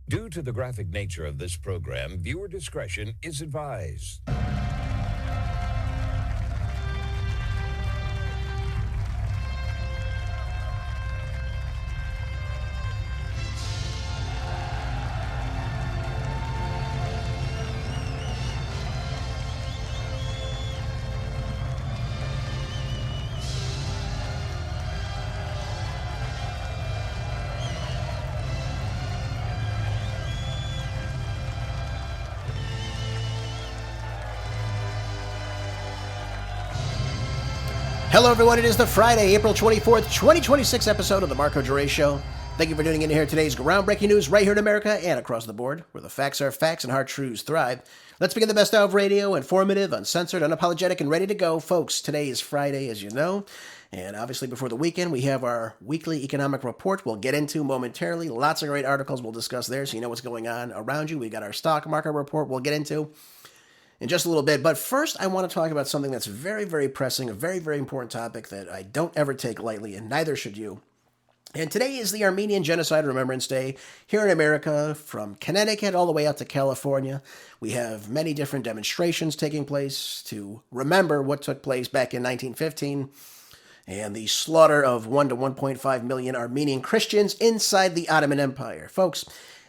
Due to the graphic nature of this program, viewer discretion is advised. Hello, everyone. It is the Friday, April 24th, 2026 episode of The Marco Dure Show. Thank you for tuning in to hear today's groundbreaking news right here in America and across the board, where the facts are facts and hard truths thrive. Let's begin the best of radio, informative, uncensored, unapologetic, and ready to go. Folks, today is Friday, as you know, and obviously before the weekend, we have our weekly economic report we'll get into momentarily. Lots of great articles we'll discuss there, so you know what's going on around you. We got our stock market report we'll get into in just a little bit. But first, I want to talk about something that's very, very pressing, a very, very important topic that I don't ever take lightly, and neither should you. And today is the Armenian Genocide Remembrance Day here in America, from Connecticut all the way out to California. We have many different demonstrations taking place to remember what took place back in 1915 and the slaughter of 1 to 1.5 million Armenian Christians inside the Ottoman Empire. Folks,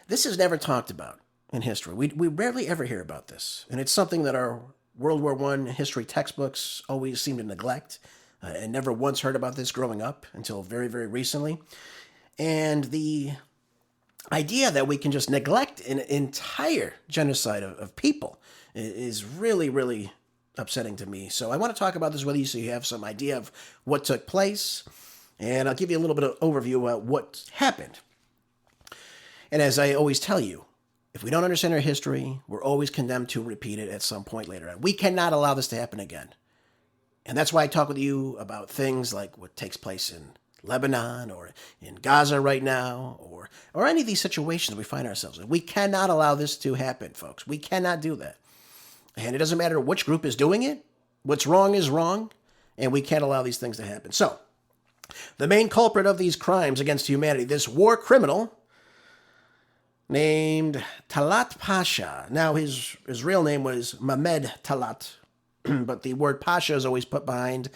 this is never talked about in history. We rarely ever hear about this. And it's something that our World War I history textbooks always seem to neglect. And never once heard about this growing up until very, very recently. And the idea that we can just neglect an entire genocide of people is really, really upsetting to me. So I want to talk about this with you so you have some idea of what took place. And I'll give you a little bit of overview about what happened. And as I always tell you, if we don't understand our history, we're always condemned to repeat it at some point later on. We cannot allow this to happen again. And that's why I talk with you about things like what takes place in Lebanon or in Gaza right now, or any of these situations we find ourselves in. We cannot allow this to happen, folks. We cannot do that. And it doesn't matter which group is doing it. What's wrong is wrong, and we can't allow these things to happen. So, the main culprit of these crimes against humanity, this war criminal named Talat Pasha. Now, his real name was Mehmed Talat, but the word Pasha is always put behind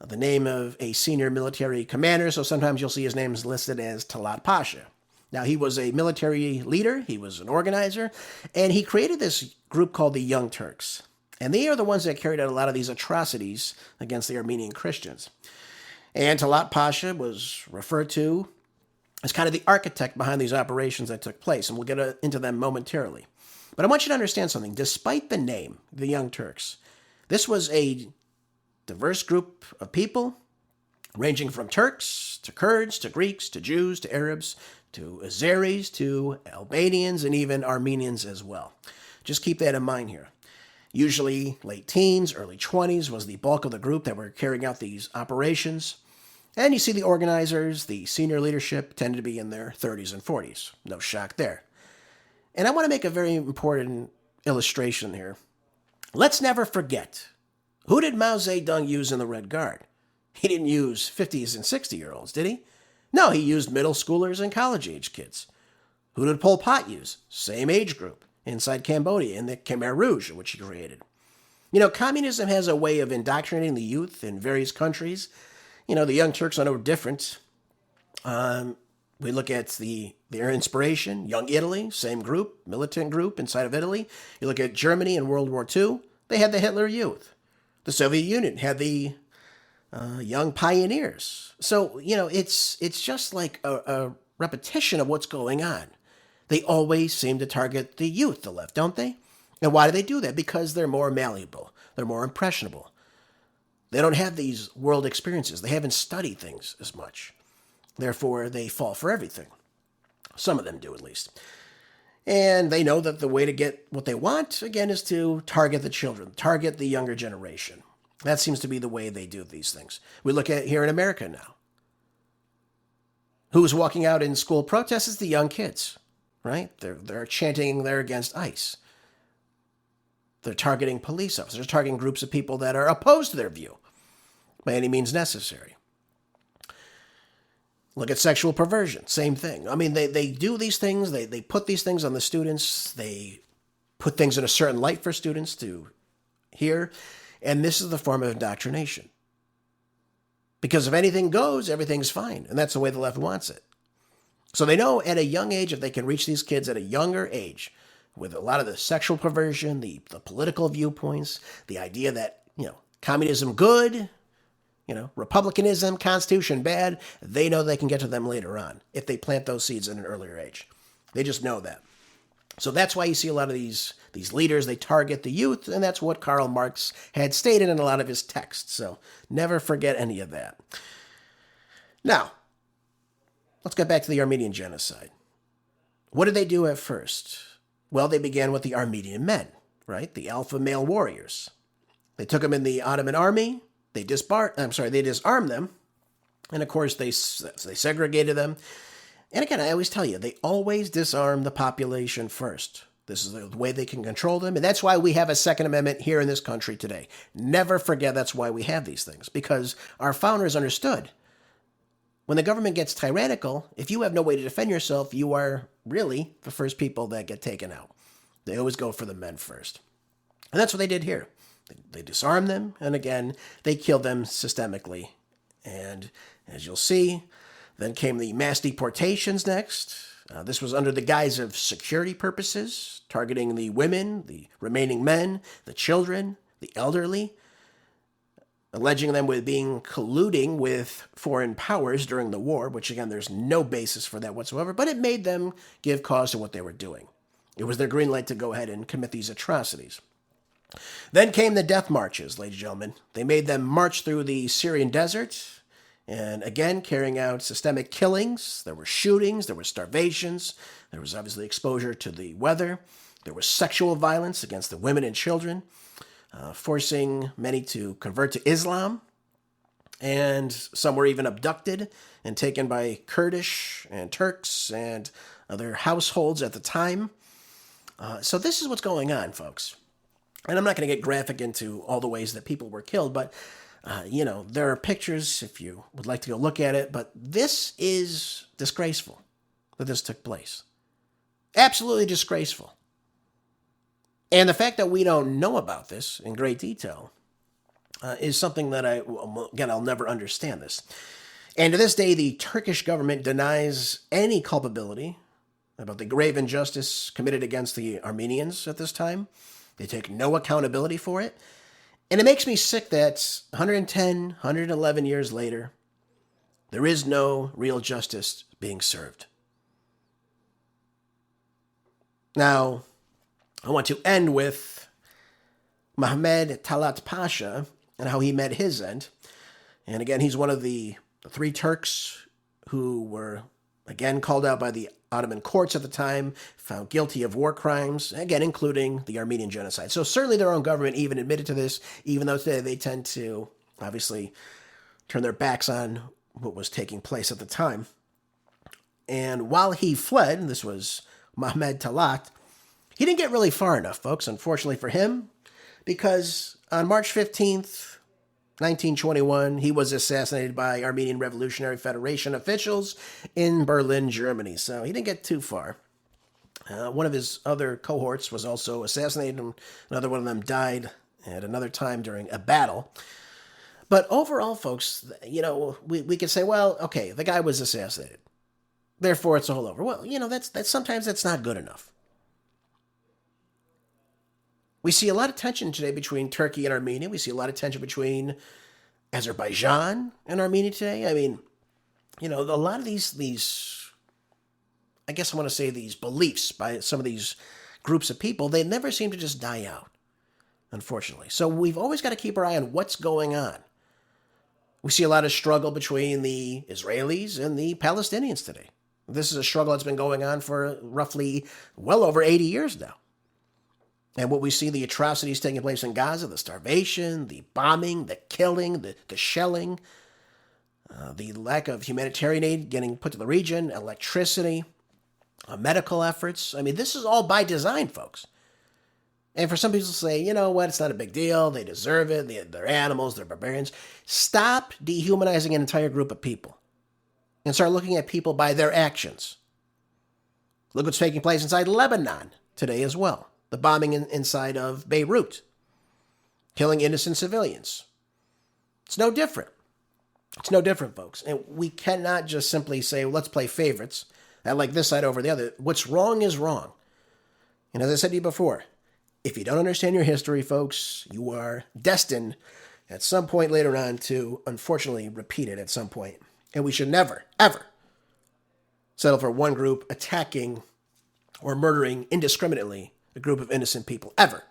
the name of a senior military commander, so sometimes you'll see his name is listed as Talat Pasha. Now, he was a military leader, he was an organizer, and he created this group called the Young Turks. And they are the ones that carried out a lot of these atrocities against the Armenian Christians. And Talat Pasha was referred to as kind of the architect behind these operations that took place, and we'll get into them momentarily. But I want you to understand something. Despite the name, the Young Turks, this was a diverse group of people, ranging from Turks to Kurds to Greeks to Jews to Arabs to Azeris to Albanians and even Armenians as well. Just keep that in mind here. Usually late teens, early 20s was the bulk of the group that were carrying out these operations. And you see the organizers, the senior leadership, tended to be in their 30s and 40s. No shock there. And I want to make a very important illustration here. Let's never forget, who did Mao Zedong use in the Red Guard? He didn't use 50s and 60-year-olds, did he? No, he used middle schoolers and college-age kids. Who did Pol Pot use? Same age group, inside Cambodia in the Khmer Rouge, which he created. You know, communism has a way of indoctrinating the youth in various countries. You know, the Young Turks are no different. We look at their inspiration, Young Italy, same group, militant group inside of Italy. You look at Germany in World War II, they had the Hitler Youth. The Soviet Union had the Young Pioneers. So, you know, it's just like a repetition of what's going on. They always seem to target the youth, the left, don't they? And why do they do that? Because they're more malleable. They're more impressionable. They don't have these world experiences. They haven't studied things as much. Therefore, they fall for everything. Some of them do, at least. And they know that the way to get what they want, again, is to target the children, target the younger generation. That seems to be the way they do these things. We look at here in America now. Who's walking out in school protests? It's the young kids, right? They're chanting there against ICE. They're targeting police officers. They're targeting groups of people that are opposed to their view by any means necessary. Look at sexual perversion, same thing. I mean, they do these things, they put these things on the students, they put things in a certain light for students to hear, and this is the form of indoctrination. Because if anything goes, everything's fine, and that's the way the left wants it. So they know at a young age, if they can reach these kids at a younger age, with a lot of the sexual perversion, the political viewpoints, the idea that, communism good, republicanism, constitution bad, they know they can get to them later on if they plant those seeds at an earlier age. They just know that. So that's why you see a lot of these leaders, they target the youth, and that's what Karl Marx had stated in a lot of his texts. So never forget any of that. Now, let's get back to the Armenian Genocide. What did they do at first? Well, they began with the Armenian men, right? The alpha male warriors. They took them in the Ottoman army. They disarmed them. And of course, they segregated them. And again, I always tell you, they always disarm the population first. This is the way they can control them. And that's why we have a Second Amendment here in this country today. Never forget that's why we have these things. Because our founders understood when the government gets tyrannical, if you have no way to defend yourself, you are really the first people that get taken out. They always go for the men first. And that's what they did here. They disarmed them, and again, they killed them systemically. And as you'll see, then came the mass deportations next. This was under the guise of security purposes, targeting the women, the remaining men, the children, the elderly, alleging them with colluding with foreign powers during the war, which again, there's no basis for that whatsoever, but it made them give cause to what they were doing. It was their green light to go ahead and commit these atrocities. Then came the death marches, ladies and gentlemen. They made them march through the Syrian desert, and again, carrying out systemic killings. There were shootings, there were starvations, there was obviously exposure to the weather, there was sexual violence against the women and children, forcing many to convert to Islam, and some were even abducted and taken by Kurdish and Turks and other households at the time. So this is what's going on, folks. And I'm not going to get graphic into all the ways that people were killed, but, there are pictures if you would like to go look at it. But this is disgraceful that this took place. Absolutely disgraceful. And the fact that we don't know about this in great detail is something that I'll never understand this. And to this day, the Turkish government denies any culpability about the grave injustice committed against the Armenians at this time. They take no accountability for it. And it makes me sick that 110, 111 years later, there is no real justice being served. Now, I want to end with Mehmed Talat Pasha and how he met his end. And again, he's one of the three Turks who were, again, called out by the Ottoman courts at the time, found guilty of war crimes, again, including the Armenian Genocide. So certainly their own government even admitted to this, even though today they tend to, obviously, turn their backs on what was taking place at the time. And while he fled, this was Mehmed Talat, he didn't get really far enough, folks, unfortunately for him, because on March 15th, 1921, he was assassinated by Armenian Revolutionary Federation officials in Berlin, Germany. So he didn't get too far. One of his other cohorts was also assassinated, and another one of them died at another time during a battle. But overall, folks, we could say, well, okay, the guy was assassinated. Therefore, it's all over. Well, that's sometimes that's not good enough. We see a lot of tension today between Turkey and Armenia. We see a lot of tension between Azerbaijan and Armenia today. I mean, a lot of these, I guess I want to say these beliefs by some of these groups of people, they never seem to just die out, unfortunately. So we've always got to keep our eye on what's going on. We see a lot of struggle between the Israelis and the Palestinians today. This is a struggle that's been going on for roughly well over 80 years now. And what we see, the atrocities taking place in Gaza, the starvation, the bombing, the killing, the shelling, the lack of humanitarian aid getting put to the region, electricity, medical efforts. I mean, this is all by design, folks. And for some people to say, you know what, it's not a big deal, they deserve it, they're animals, they're barbarians. Stop dehumanizing an entire group of people and start looking at people by their actions. Look what's taking place inside Lebanon today as well. The bombing inside of Beirut, killing innocent civilians. It's no different. It's no different, folks. And we cannot just simply say, well, let's play favorites. I like this side over the other. What's wrong is wrong. And as I said to you before, if you don't understand your history, folks, you are destined at some point later on to, unfortunately, repeat it at some point. And we should never, ever settle for one group attacking or murdering indiscriminately a group of innocent people, ever.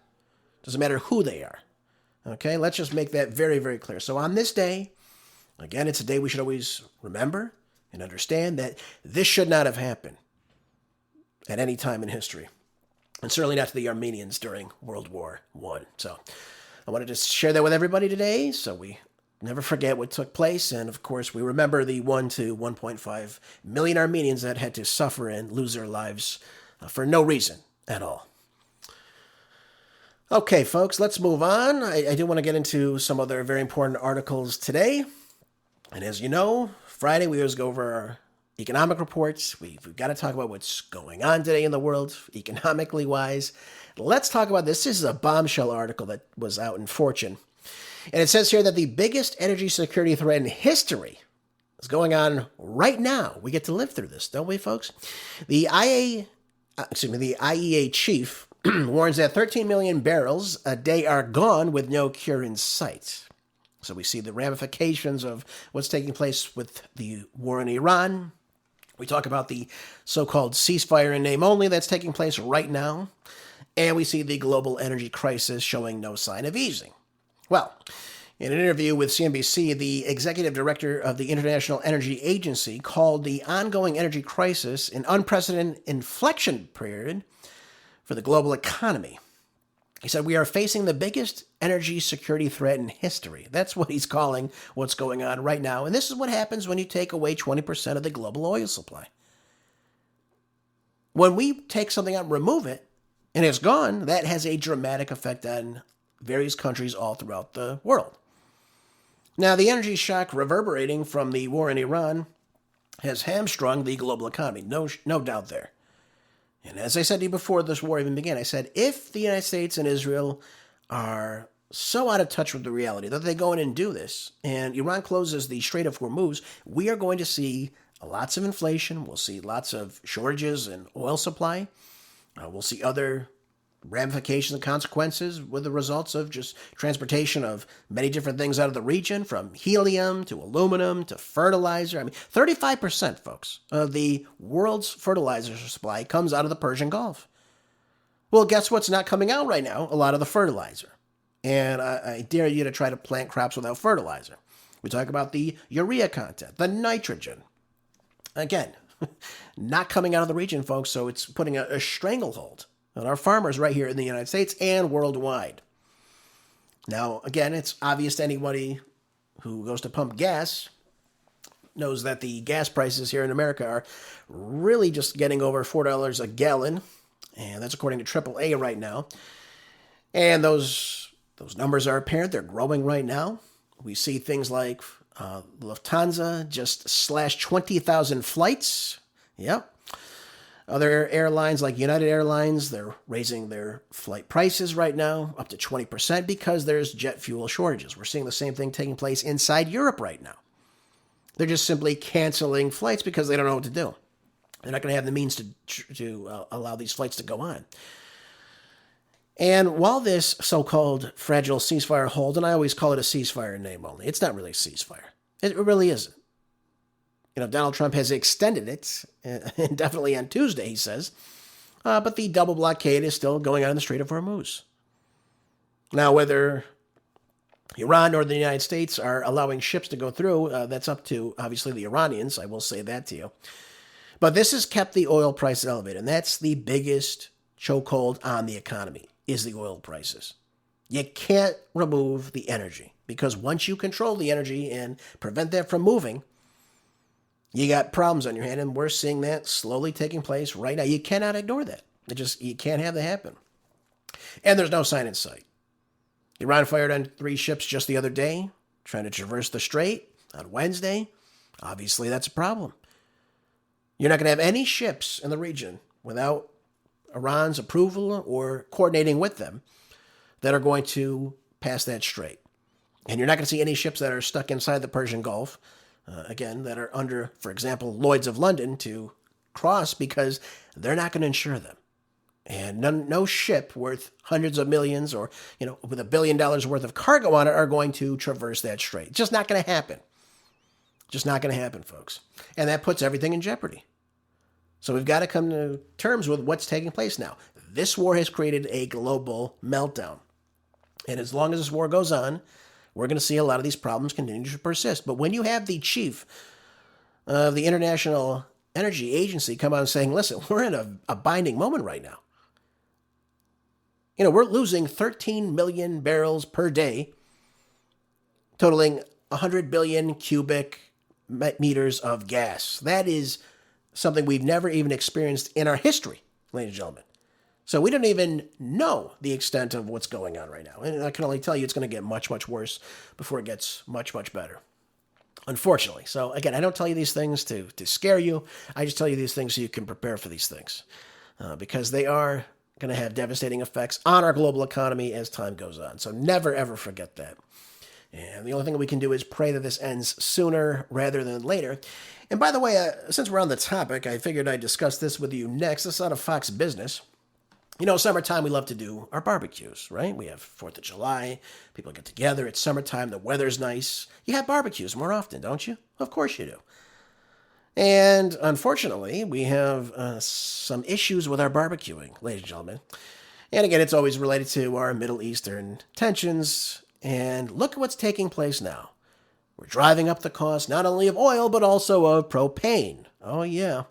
Doesn't matter who they are. Okay, let's just make that very, very clear. So on this day, again, it's a day we should always remember and understand that this should not have happened at any time in history. And certainly not to the Armenians during World War I. So I wanted to share that with everybody today so we never forget what took place. And of course, we remember the 1 to 1.5 million Armenians that had to suffer and lose their lives for no reason at all. Okay, folks, let's move on. I do want to get into some other very important articles today. And as you know, Friday we always go over our economic reports. We've got to talk about what's going on today in the world, economically wise. Let's talk about this. This is a bombshell article that was out in Fortune. And it says here that the biggest energy security threat in history is going on right now. We get to live through this, don't we, folks? The IEA chief warns that 13 million barrels a day are gone with no cure in sight. So we see the ramifications of what's taking place with the war in Iran. We talk about the so-called ceasefire in name only that's taking place right now. And we see the global energy crisis showing no sign of easing. Well, in an interview with CNBC, the executive director of the International Energy Agency called the ongoing energy crisis an unprecedented inflection period for the global economy. He said, we are facing the biggest energy security threat in history. That's what he's calling what's going on right now. And this is what happens when you take away 20% of the global oil supply. When we take something out and remove it, and it's gone, that has a dramatic effect on various countries all throughout the world. Now, the energy shock reverberating from the war in Iran has hamstrung the global economy. No doubt there. And as I said to you before this war even began, I said, if the United States and Israel are so out of touch with the reality that they go in and do this, and Iran closes the Strait of Hormuz, we are going to see lots of inflation. We'll see lots of shortages in oil supply. We'll see other ramifications and consequences with the results of just transportation of many different things out of the region, from helium to aluminum to fertilizer. I mean, 35%, folks, of the world's fertilizer supply comes out of the Persian Gulf. Well, guess what's not coming out right now? A lot of the fertilizer. And I dare you to try to plant crops without fertilizer. We talk about the urea content, the nitrogen. Again, not coming out of the region, folks, so it's putting a stranglehold on our farmers right here in the United States and worldwide. Now, again, it's obvious to anybody who goes to pump gas knows that the gas prices here in America are really just getting over $4 a gallon, and that's according to AAA right now. And those numbers are apparent. They're growing right now. We see things like Lufthansa just slashed 20,000 flights. Yep. Other airlines like United Airlines, they're raising their flight prices right now up to 20% because there's jet fuel shortages. We're seeing the same thing taking place inside Europe right now. They're just simply canceling flights because they don't know what to do. They're not going to have the means to allow these flights to go on. And while this so-called fragile ceasefire holds, and I always call it a ceasefire in name only, it's not really a ceasefire. It really isn't. You know, Donald Trump has extended it indefinitely on Tuesday, he says. But the double blockade is still going on in the Strait of Hormuz. Now, whether Iran or the United States are allowing ships to go through, that's up to, obviously, the Iranians. I will say that to you. But this has kept the oil price elevated, and that's the biggest chokehold on the economy, is the oil prices. You can't remove the energy, because once you control the energy and prevent that from moving, you got problems on your hand, and we're seeing that slowly taking place right now. You cannot ignore that. You can't have that happen. And there's no sign in sight. Iran fired on 3 ships just the other day, trying to traverse the strait on Wednesday. Obviously, that's a problem. You're not going to have any ships in the region without Iran's approval or coordinating with them that are going to pass that strait. And you're not going to see any ships that are stuck inside the Persian Gulf, again, that are under, for example, Lloyd's of London to cross because they're not going to insure them. And no ship worth hundreds of millions or, with $1 billion worth of cargo on it are going to traverse that strait. Just not going to happen. Just not going to happen, folks. And that puts everything in jeopardy. So we've got to come to terms with what's taking place now. This war has created a global meltdown. And as long as this war goes on, we're going to see a lot of these problems continue to persist. But when you have the chief of the International Energy Agency come out saying, listen, we're in a binding moment right now. We're losing 13 million barrels per day, totaling 100 billion cubic meters of gas. That is something we've never even experienced in our history, ladies and gentlemen. So we don't even know the extent of what's going on right now. And I can only tell you it's going to get much, much worse before it gets much, much better. Unfortunately. So again, I don't tell you these things to scare you. I just tell you these things so you can prepare for these things. Because they are going to have devastating effects on our global economy as time goes on. So never, ever forget that. And the only thing we can do is pray that this ends sooner rather than later. And by the way, since we're on the topic, I figured I'd discuss this with you next. This is out of Fox Business. Summertime, we love to do our barbecues, right? We have 4th of July. People get together. It's summertime. The weather's nice. You have barbecues more often, don't you? Of course you do. And unfortunately, we have some issues with our barbecuing, ladies and gentlemen. And again, it's always related to our Middle Eastern tensions. And look at what's taking place now. We're driving up the cost not only of oil, but also of propane. Oh, yeah.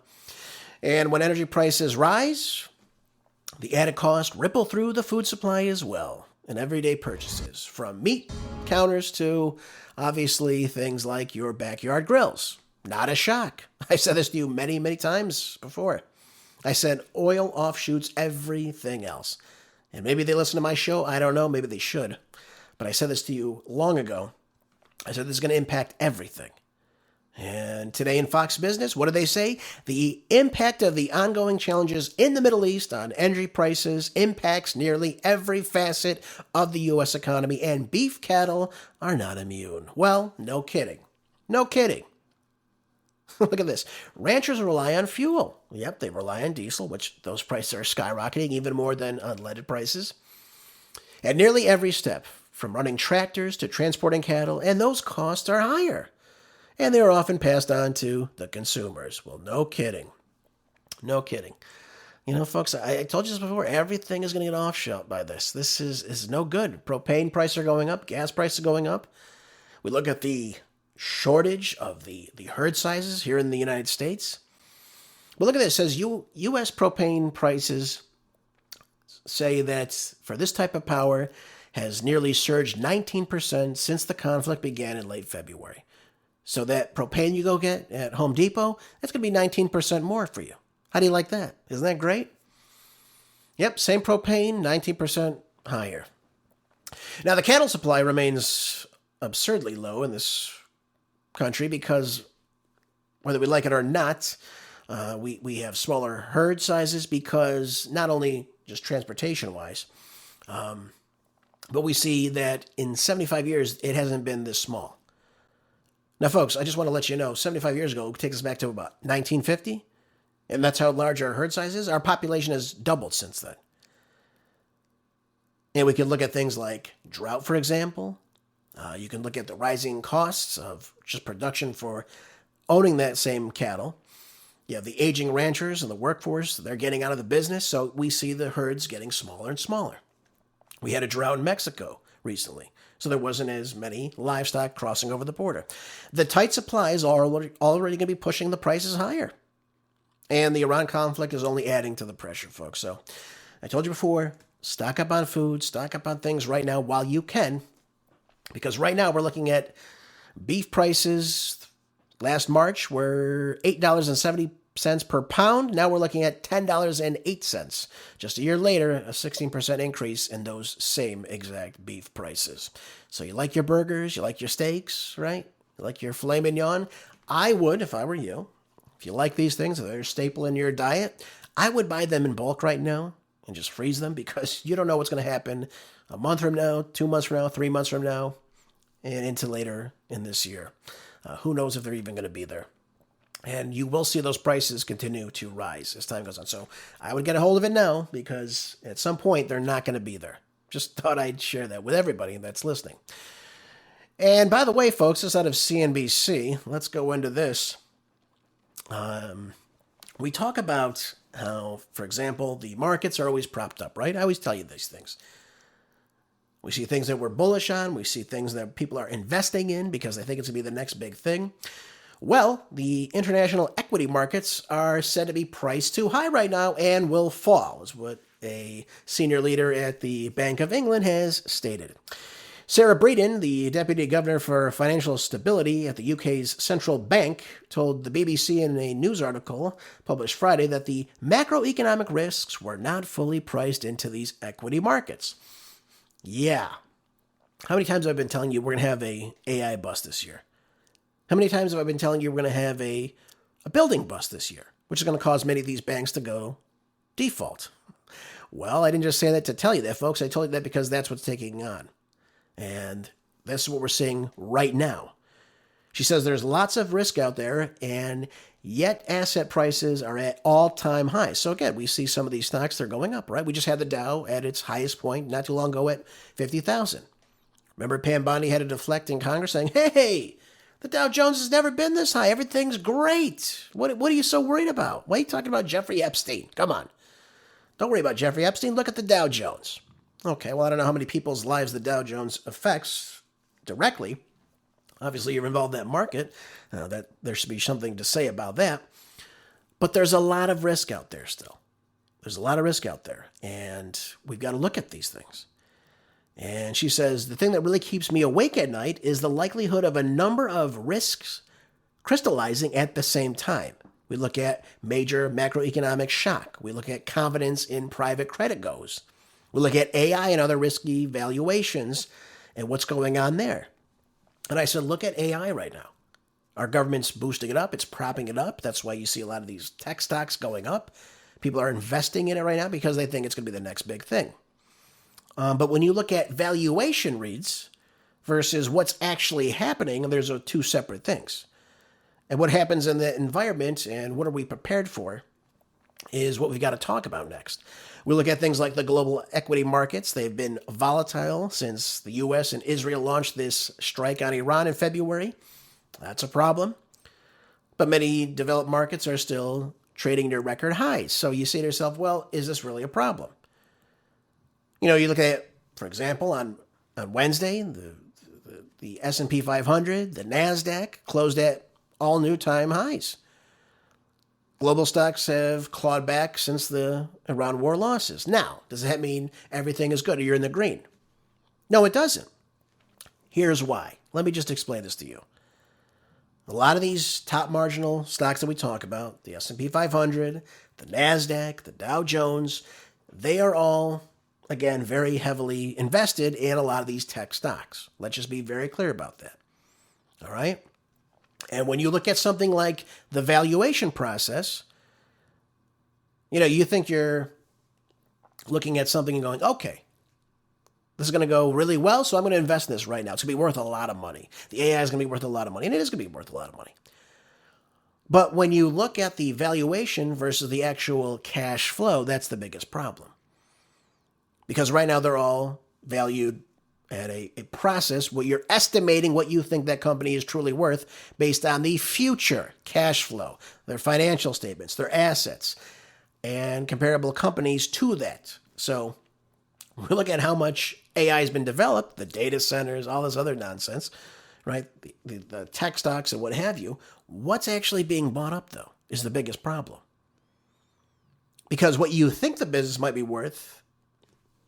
And when energy prices rise, the added cost ripple through the food supply as well in everyday purchases, from meat counters to, obviously, things like your backyard grills. Not a shock. I've said this to you many, many times before. I said oil offshoots everything else. And maybe they listen to my show. I don't know. Maybe they should. But I said this to you long ago. I said this is going to impact everything. And today in Fox Business, what do they say? The impact of the ongoing challenges in the Middle East on energy prices impacts nearly every facet of the U.S. economy, and beef cattle are not immune. Well, no kidding. No kidding. Look at this. Ranchers rely on fuel. Yep, they rely on diesel, which those prices are skyrocketing even more than unleaded prices. At nearly every step, from running tractors to transporting cattle, and those costs are higher. And they are often passed on to the consumers. Well, no kidding. No kidding. Folks, I told you this before, everything is going to get offshot by this. This is no good. Propane prices are going up. Gas prices are going up. We look at the shortage of the herd sizes here in the United States. But look at this. It says U.S. propane prices say that for this type of power has nearly surged 19% since the conflict began in late February. So that propane you go get at Home Depot, that's going to be 19% more for you. How do you like that? Isn't that great? Yep, same propane, 19% higher. Now, the cattle supply remains absurdly low in this country because, whether we like it or not, we have smaller herd sizes because not only just transportation-wise, but we see that in 75 years, it hasn't been this small. Now, folks, I just want to let you know, 75 years ago, it takes us back to about 1950, and that's how large our herd size is. Our population has doubled since then. And we can look at things like drought, for example. You can look at the rising costs of just production for owning that same cattle. You have the aging ranchers and the workforce. They're getting out of the business, so we see the herds getting smaller and smaller. We had a drought in Mexico recently, so there wasn't as many livestock crossing over the border. The tight supplies are already going to be pushing the prices higher. And the Iran conflict is only adding to the pressure, folks. So I told you before, stock up on food, stock up on things right now while you can. Because right now we're looking at beef prices last March were $8.70 per pound. Now we're looking at $10.08. Just a year later, a 16% increase in those same exact beef prices. So you like your burgers, you like your steaks, right? You like your filet mignon? I would, if I were you, If you like these things, if they're a staple in your diet, I would buy them in bulk right now and just freeze them because you don't know what's going to happen a month from now, 2 months from now, 3 months from now, and into later in this year. Who knows if they're even going to be there. And you will see those prices continue to rise as time goes on. So I would get a hold of it now because at some point they're not going to be there. Just thought I'd share that with everybody that's listening. And by the way, folks, this is out of CNBC. Let's go into this. We talk about how, for example, the markets are always propped up, right? I always tell you these things. We see things that we're bullish on. We see things that people are investing in because they think it's going to be the next big thing. Well, the international equity markets are said to be priced too high right now and will fall, is what a senior leader at the Bank of England has stated. Sarah Breeden, the Deputy Governor for Financial Stability at the UK's central bank, told the BBC in a news article published Friday that the macroeconomic risks were not fully priced into these equity markets. Yeah. How many times have I been telling you we're going to have a AI bust this year? How many times have I been telling you we're going to have a building bust this year, which is going to cause many of these banks to go default? Well, I didn't just say that to tell you that, folks. I told you that because that's what's taking on. And this is what we're seeing right now. She says there's lots of risk out there, and yet asset prices are at all-time highs. So again, we see some of these stocks, they're going up, right? We just had the Dow at its highest point not too long ago at 50,000. Remember Pam Bondi had a deflect in Congress saying, hey, the Dow Jones has never been this high. Everything's great. What are you so worried about? Why are you talking about Jeffrey Epstein? Come on. Don't worry about Jeffrey Epstein. Look at the Dow Jones. Okay, well, I don't know how many people's lives the Dow Jones affects directly. Obviously, you're involved in that market. That there should be something to say about that. But there's a lot of risk out there still. There's a lot of risk out there. And we've got to look at these things. And she says, the thing that really keeps me awake at night is the likelihood of a number of risks crystallizing at the same time. We look at major macroeconomic shock. We look at confidence in private credit goes. We look at AI and other risky valuations and what's going on there. And I said, look at AI right now. Our government's boosting it up. It's propping it up. That's why you see a lot of these tech stocks going up. People are investing in it right now because they think it's going to be the next big thing. But when you look at valuation reads versus what's actually happening, there's two separate things. And what happens in the environment and what are we prepared for is what we've got to talk about next. We look at things like the global equity markets. They've been volatile since the U.S. and Israel launched this strike on Iran in February. That's a problem. But many developed markets are still trading near record highs. So you say to yourself, well, is this really a problem? You know, you look at, for example, on Wednesday, the S&P 500, the NASDAQ closed at all new time highs. Global stocks have clawed back since the Iran war losses. Now, does that mean everything is good or you're in the green? No, it doesn't. Here's why. Let me just explain this to you. A lot of these top marginal stocks that we talk about, the S&P 500, the NASDAQ, the Dow Jones, they are all, again, very heavily invested in a lot of these tech stocks. Let's just be very clear about that. All right? And when you look at something like the valuation process, you know, you think you're looking at something and going, okay, this is going to go really well, so I'm going to invest in this right now. It's going to be worth a lot of money. The AI is going to be worth a lot of money, and it is going to be worth a lot of money. But when you look at the valuation versus the actual cash flow, that's the biggest problem. Because right now they're all valued at a process where you're estimating what you think that company is truly worth based on the future cash flow, their financial statements, their assets, and comparable companies to that. So we look at how much AI has been developed, the data centers, all this other nonsense, right? The tech stocks and what have you. What's actually being bought up, though, is the biggest problem. Because what you think the business might be worth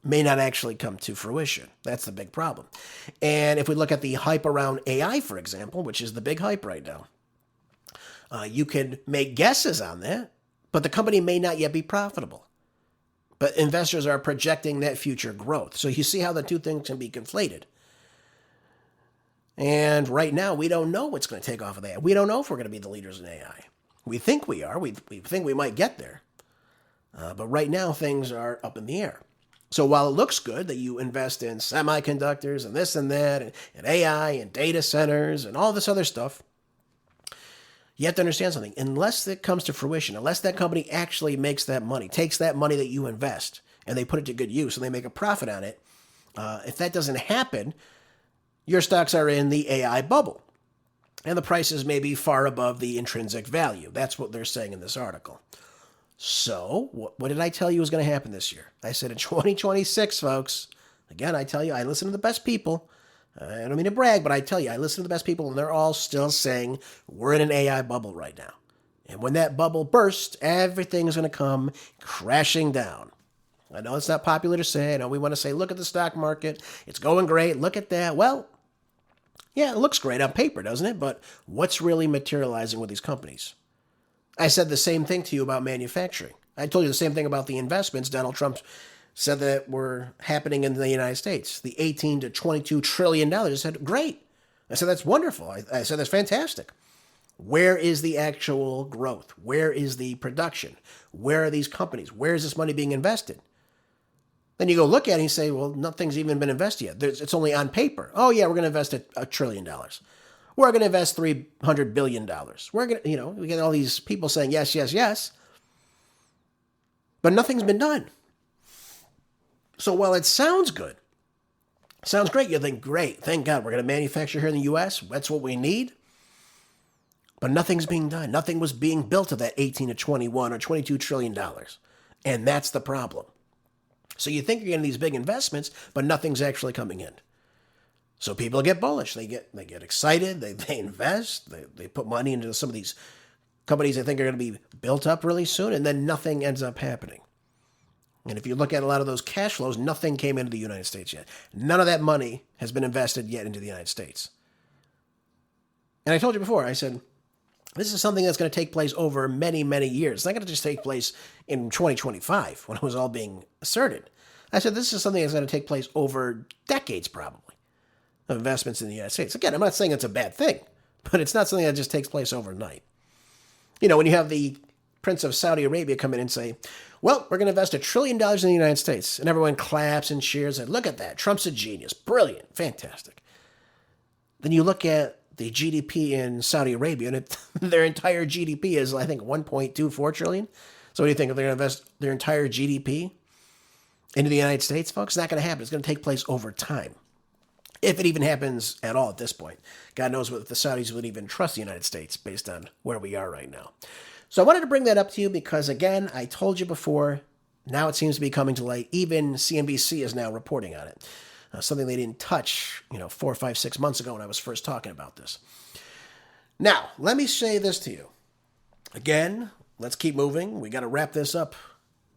may not actually come to fruition. That's the big problem. And if we look at the hype around AI, for example, which is the big hype right now, you can make guesses on that, but the company may not yet be profitable. But investors are projecting that future growth. So you see how the two things can be conflated. And right now, we don't know what's going to take off of that. We don't know if we're going to be the leaders in AI. We think we are. We think we might get there. But right now, things are up in the air. So while it looks good that you invest in semiconductors and this and that, and AI and data centers and all this other stuff, you have to understand something. Unless it comes to fruition, unless that company actually makes that money, takes that money that you invest, and they put it to good use and they make a profit on it, if that doesn't happen, your stocks are in the AI bubble. And the prices may be far above the intrinsic value. That's what they're saying in this article. So, what did I tell you was going to happen this year? I said in 2026, folks, again, I tell you, I listen to the best people. I don't mean to brag, but I tell you, I listen to the best people, and they're all still saying we're in an AI bubble right now. And when that bubble bursts, everything's going to come crashing down. I know it's not popular to say. I know we want to say, look at the stock market. It's going great. Look at that. Well, yeah, it looks great on paper, doesn't it? But what's really materializing with these companies? I said the same thing to you about manufacturing. I told you the same thing about the investments Donald Trump said that were happening in the United States. The $18 to $22 trillion. I said, great. I said, that's wonderful. I said, that's fantastic. Where is the actual growth? Where is the production? Where are these companies? Where is this money being invested? Then you go look at it and you say, well, nothing's even been invested yet. It's only on paper. Oh, yeah, we're going to invest $1 trillion. We're going to invest $300 billion. We're going to, we get all these people saying yes, yes, yes. But nothing's been done. So while it sounds good, sounds great, you think, great, thank God, we're going to manufacture here in the U.S. That's what we need. But nothing's being done. Nothing was being built of that 18 to 21 or $22 trillion. And that's the problem. So you think you're getting these big investments, but nothing's actually coming in. So people get bullish. They get excited. They invest. They put money into some of these companies they think are going to be built up really soon, and then nothing ends up happening. And if you look at a lot of those cash flows, nothing came into the United States yet. None of that money has been invested yet into the United States. And I told you before, I said, this is something that's going to take place over many, many years. It's not going to just take place in 2025 when it was all being asserted. I said, this is something that's going to take place over decades probably of investments in the United States. Again, I'm not saying it's a bad thing, but it's not something that just takes place overnight. When you have the Prince of Saudi Arabia come in and say, well, we're going to invest $1 trillion in the United States. And everyone claps and cheers and look at that. Trump's a genius. Brilliant. Fantastic. Then you look at the GDP in Saudi Arabia, and their entire GDP is, I think, $1.24 trillion. So what do you think? If they're going to invest their entire GDP into the United States, folks? It's not going to happen. It's going to take place over time. If it even happens at all at this point. God knows if the Saudis would even trust the United States based on where we are right now. So I wanted to bring that up to you because, again, I told you before, now it seems to be coming to light. Even CNBC is now reporting on it. Something they didn't touch, 4, 5, 6 months ago when I was first talking about this. Now, let me say this to you. Again, let's keep moving. We got to wrap this up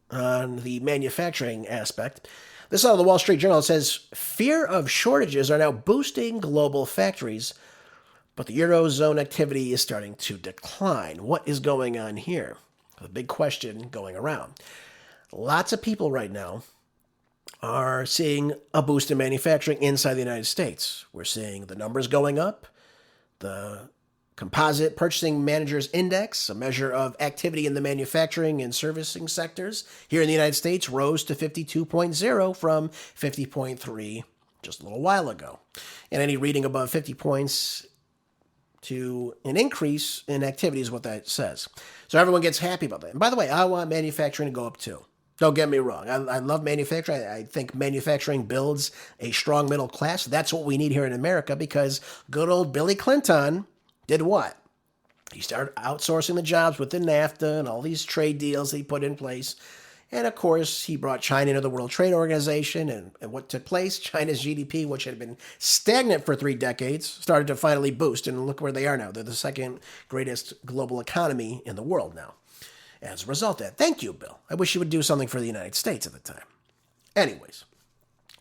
on the manufacturing aspect. This is out of the Wall Street Journal. It says, fear of shortages are now boosting global factories, but the Eurozone activity is starting to decline. What is going on here? The big question going around. Lots of people right now are seeing a boost in manufacturing inside the United States. We're seeing the numbers going up. The Composite Purchasing Managers Index, a measure of activity in the manufacturing and servicing sectors here in the United States, rose to 52.0 from 50.3 just a little while ago. And any reading above 50 points to an increase in activity is what that says. So everyone gets happy about that. And by the way, I want manufacturing to go up too. Don't get me wrong. I love manufacturing. I think manufacturing builds a strong middle class. That's what we need here in America because good old Billy Clinton did what? He started outsourcing the jobs within NAFTA and all these trade deals that he put in place. And of course, he brought China into the World Trade Organization. And what took place? China's GDP, which had been stagnant for 3 decades, started to finally boost. And look where they are now. They're the second greatest global economy in the world now. As a result of that, thank you, Bill. I wish you would do something for the United States at the time. Anyways,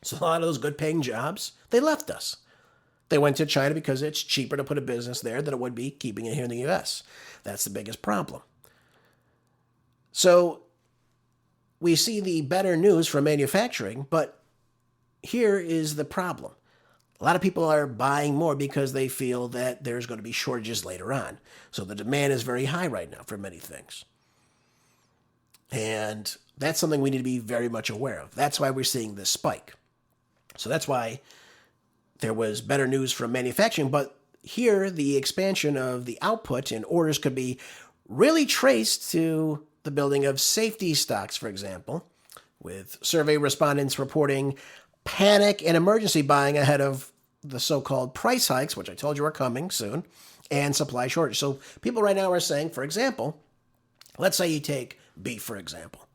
so a lot of those good-paying jobs, they left us. They went to China because it's cheaper to put a business there than it would be keeping it here in the U.S. That's the biggest problem. So we see the better news for manufacturing, but here is the problem. A lot of people are buying more because they feel that there's going to be shortages later on. So the demand is very high right now for many things. And that's something we need to be very much aware of. That's why we're seeing this spike. So that's why there was better news from manufacturing. But here, the expansion of the output and orders could be really traced to the building of safety stocks, for example, with survey respondents reporting panic and emergency buying ahead of the so-called price hikes, which I told you are coming soon, and supply shortage. So people right now are saying, for example, let's say you take beef, for example.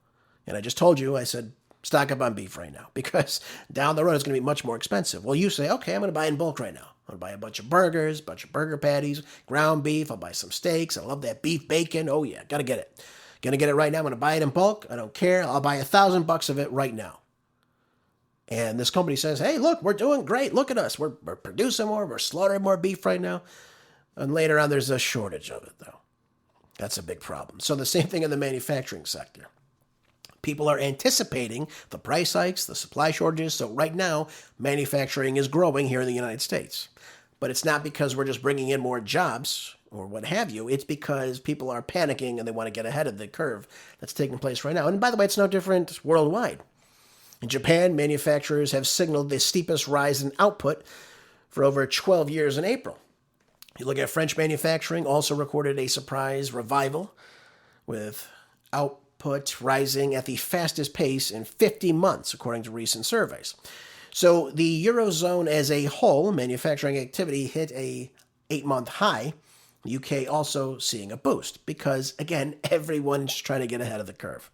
And I just told you, I said, stock up on beef right now because down the road it's going to be much more expensive. Well, you say, okay, I'm going to buy in bulk right now. I'm going to buy a bunch of burgers, bunch of burger patties, ground beef. I'll buy some steaks. I love that beef bacon. Oh, yeah, got to get it. Going to get it right now. I'm going to buy it in bulk. I don't care. I'll buy $1,000 of it right now. And this company says, hey, look, we're doing great. Look at us. We're producing more. We're slaughtering more beef right now. And later on, there's a shortage of it, though. That's a big problem. So the same thing in the manufacturing sector. People are anticipating the price hikes, the supply shortages. So right now, manufacturing is growing here in the United States. But it's not because we're just bringing in more jobs or what have you. It's because people are panicking and they want to get ahead of the curve that's taking place right now. And by the way, it's no different worldwide. In Japan, manufacturers have signaled the steepest rise in output for over 12 years in April. You look at French manufacturing, also recorded a surprise revival with output rising at the fastest pace in 50 months, according to recent surveys. So the Eurozone as a whole, manufacturing activity hit a 8-month high. The UK also seeing a boost because, again, everyone's trying to get ahead of the curve.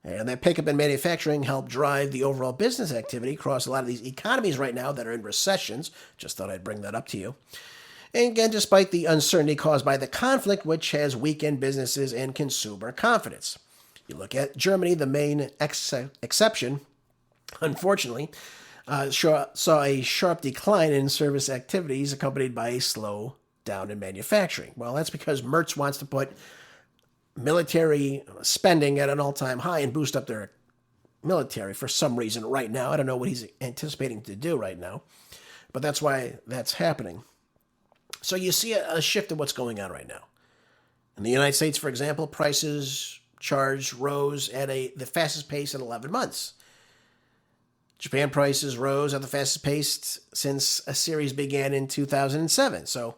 And that pickup in manufacturing helped drive the overall business activity across a lot of these economies right now that are in recessions. Just thought I'd bring that up to you. And again, despite the uncertainty caused by the conflict, which has weakened businesses and consumer confidence. You look at Germany, the main exception, unfortunately, saw a sharp decline in service activities accompanied by a slow down in manufacturing. Well, that's because Merz wants to put military spending at an all-time high and boost up their military for some reason right now. I don't know what he's anticipating to do right now, but that's why that's happening. So you see a shift in what's going on right now. In the United States, for example, prices charged rose at the fastest pace in 11 months. Japan prices rose at the fastest pace since a series began in 2007. So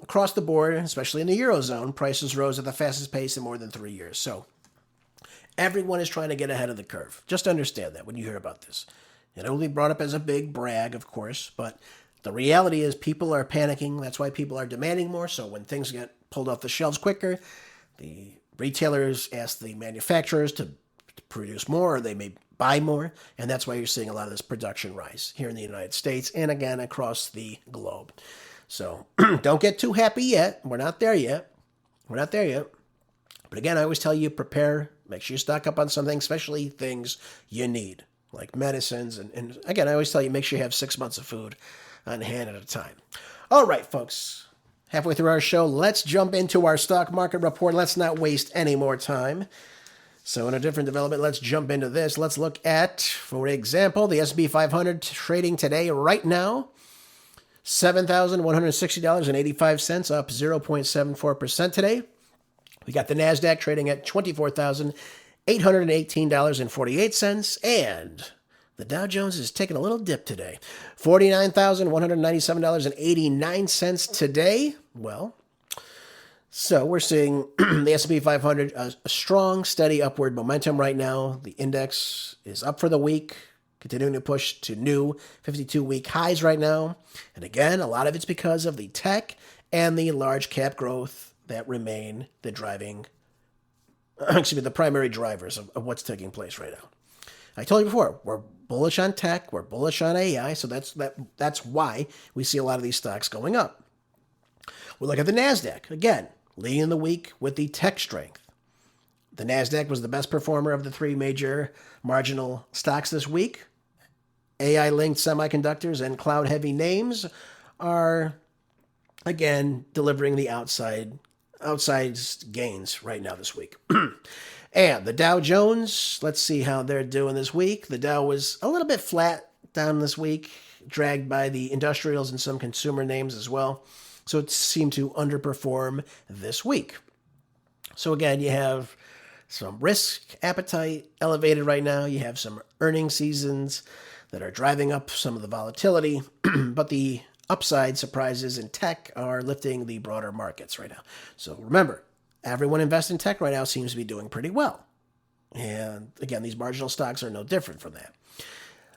across the board, especially in the Eurozone, prices rose at the fastest pace in more than 3 years. So everyone is trying to get ahead of the curve. Just understand that when you hear about this. It will be brought up as a big brag, of course, but the reality is people are panicking. That's why people are demanding more. So when things get pulled off the shelves quicker, the retailers ask the manufacturers to produce more, or they may buy more. And that's why you're seeing a lot of this production rise here in the United States and again across the globe. So don't get too happy yet. We're not there yet. But again, I always tell you, prepare, make sure you stock up on something, especially things you need, like medicines. And again, I always tell you, make sure you have 6 months of food on hand at a time. All right, folks, halfway through our show, let's jump into our stock market report. Let's not waste any more time. So in a different development, let's jump into this. Let's look at, for example, the S&P 500 trading today right now, $7,160.85, up 0.74% today. We got the NASDAQ trading at $24,818.48, and the Dow Jones is taking a little dip today. $49,197.89 today. Well, so we're seeing the S&P 500, a strong, steady upward momentum right now. The index is up for the week, continuing to push to new 52-week highs right now. And again, a lot of it's because of the tech and the large cap growth that remain the primary drivers of what's taking place right now. I told you before, we're bullish on tech, we're bullish on AI, so that's why we see a lot of these stocks going up. We look at the NASDAQ, again, leading the week with the tech strength. The NASDAQ was the best performer of the three major marginal stocks this week. AI-linked semiconductors and cloud-heavy names are, again, delivering the outsized gains right now this week. And the Dow Jones, let's see how they're doing this week. The Dow was a little bit flat down this week. dragged by the industrials and some consumer names as well. So it seemed to underperform this week. So again, you have some risk appetite elevated right now. You have some earnings seasons that are driving up some of the volatility, but the upside surprises in tech are lifting the broader markets right now. So remember, everyone investing in tech right now seems to be doing pretty well. And again, these marginal stocks are no different from that.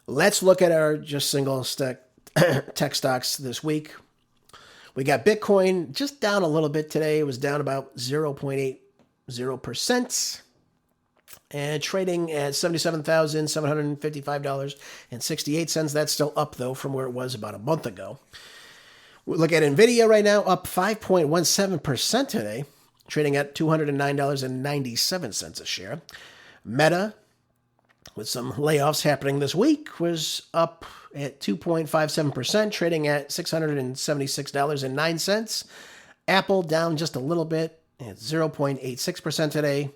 Let's look at our just single tech stocks this week. We got Bitcoin just down a little bit today. It was down about 0.80%. And trading at $77,755.68. That's still up, though, from where it was about a month ago. We look at NVIDIA right now, up 5.17% today, trading at $209.97 a share. Meta, with some layoffs happening this week, was up at 2.57%, trading at $676.09. Apple down just a little bit at 0.86% today,